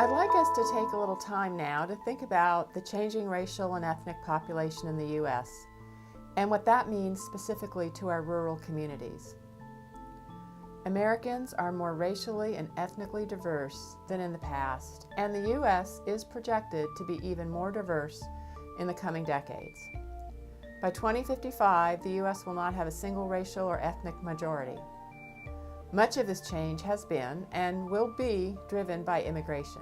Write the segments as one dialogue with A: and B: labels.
A: I'd like us to take a little time now to think about the changing racial and ethnic population in the U.S. and what that means specifically to our rural communities. Americans are more racially and ethnically diverse than in the past, and the U.S. is projected to be even more diverse in the coming decades. By 2055, the U.S. will not have a single racial or ethnic majority. Much of this change has been and will be driven by immigration.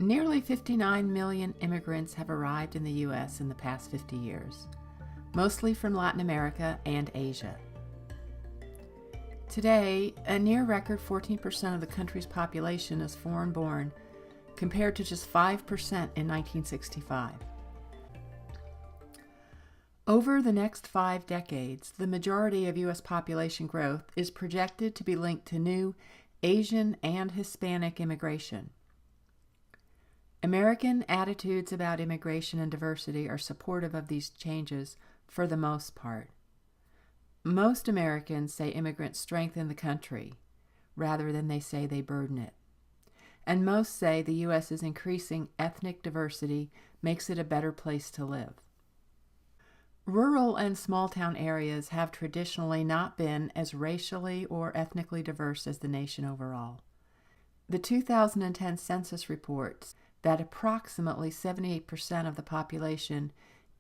A: Nearly 59 million immigrants have arrived in the U.S. in the past 50 years, mostly from Latin America and Asia. Today, a near-record 14% of the country's population is foreign-born, compared to just 5% in 1965. Over the next 5 decades, the majority of U.S. population growth is projected to be linked to new Asian and Hispanic immigration. American attitudes about immigration and diversity are supportive of these changes for the most part. Most Americans say immigrants strengthen the country rather than they say they burden it. And most say the U.S.'s increasing ethnic diversity makes it a better place to live. Rural and small-town areas have traditionally not been as racially or ethnically diverse as the nation overall. The 2010 census reports that approximately 78% of the population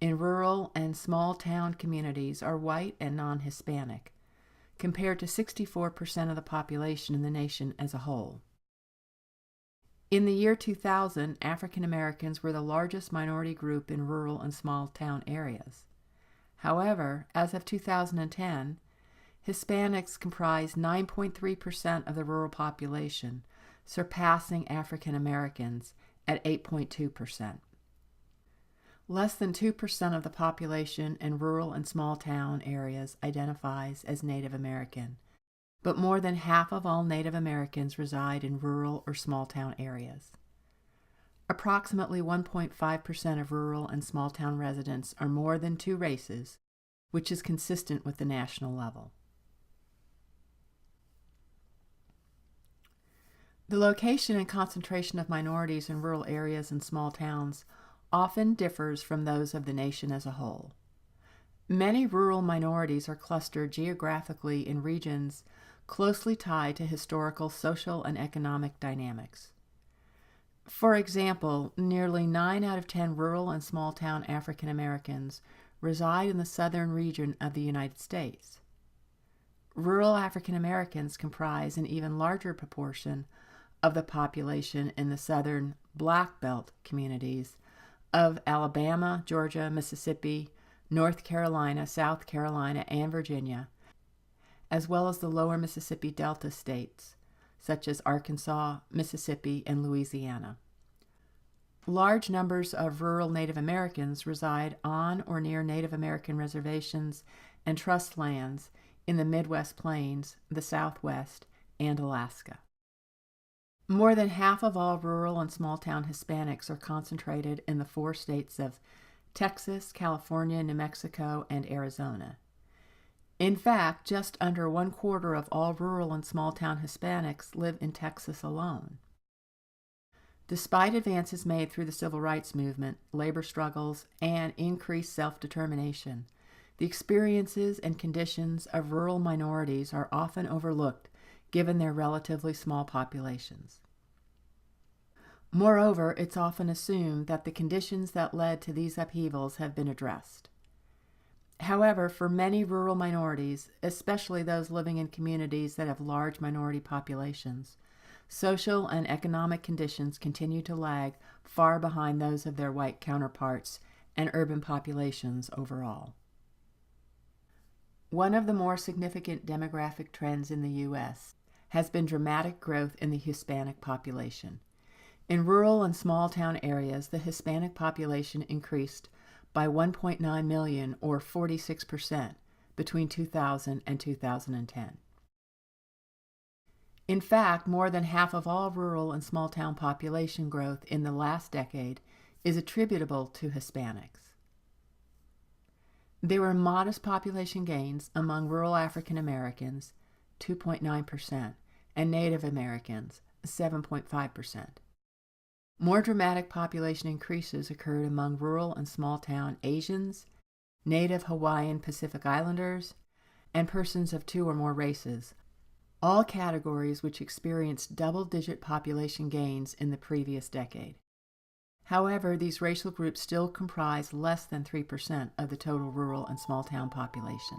A: in rural and small-town communities are white and non-Hispanic, compared to 64% of the population in the nation as a whole. In the year 2000, African Americans were the largest minority group in rural and small-town areas. However, as of 2010, Hispanics comprised 9.3% of the rural population, surpassing African Americans at 8.2%. Less than 2% of the population in rural and small-town areas identifies as Native American, but more than half of all Native Americans reside in rural or small-town areas. Approximately 1.5% of rural and small-town residents are more than 2 races, which is consistent with the national level. The location and concentration of minorities in rural areas and small towns often differs from those of the nation as a whole. Many rural minorities are clustered geographically in regions closely tied to historical, social, and economic dynamics. For example, nearly 9 out of 10 rural and small-town African Americans reside in the southern region of the United States. Rural African Americans comprise an even larger proportion of the population in the southern Black Belt communities of Alabama, Georgia, Mississippi, North Carolina, South Carolina, and Virginia, as well as the lower Mississippi Delta states, such as Arkansas, Mississippi, and Louisiana. Large numbers of rural Native Americans reside on or near Native American reservations and trust lands in the Midwest Plains, the Southwest, and Alaska. More than half of all rural and small-town Hispanics are concentrated in the 4 states of Texas, California, New Mexico, and Arizona. In fact, just under 1/4 of all rural and small-town Hispanics live in Texas alone. Despite advances made through the civil rights movement, labor struggles, and increased self-determination, the experiences and conditions of rural minorities are often overlooked given their relatively small populations. Moreover, it's often assumed that the conditions that led to these upheavals have been addressed. However, for many rural minorities, especially those living in communities that have large minority populations, social and economic conditions continue to lag far behind those of their white counterparts and urban populations overall. One of the more significant demographic trends in the U.S. has been dramatic growth in the Hispanic population. In rural and small-town areas, the Hispanic population increased by 1.9 million, or 46%, between 2000 and 2010. In fact, more than half of all rural and small-town population growth in the last decade is attributable to Hispanics. There were modest population gains among rural African Americans, 2.9%, and Native Americans, 7.5%. More dramatic population increases occurred among rural and small-town Asians, Native Hawaiian Pacific Islanders, and persons of two or more races, all categories which experienced double-digit population gains in the previous decade. However, these racial groups still comprise less than 3% of the total rural and small-town population.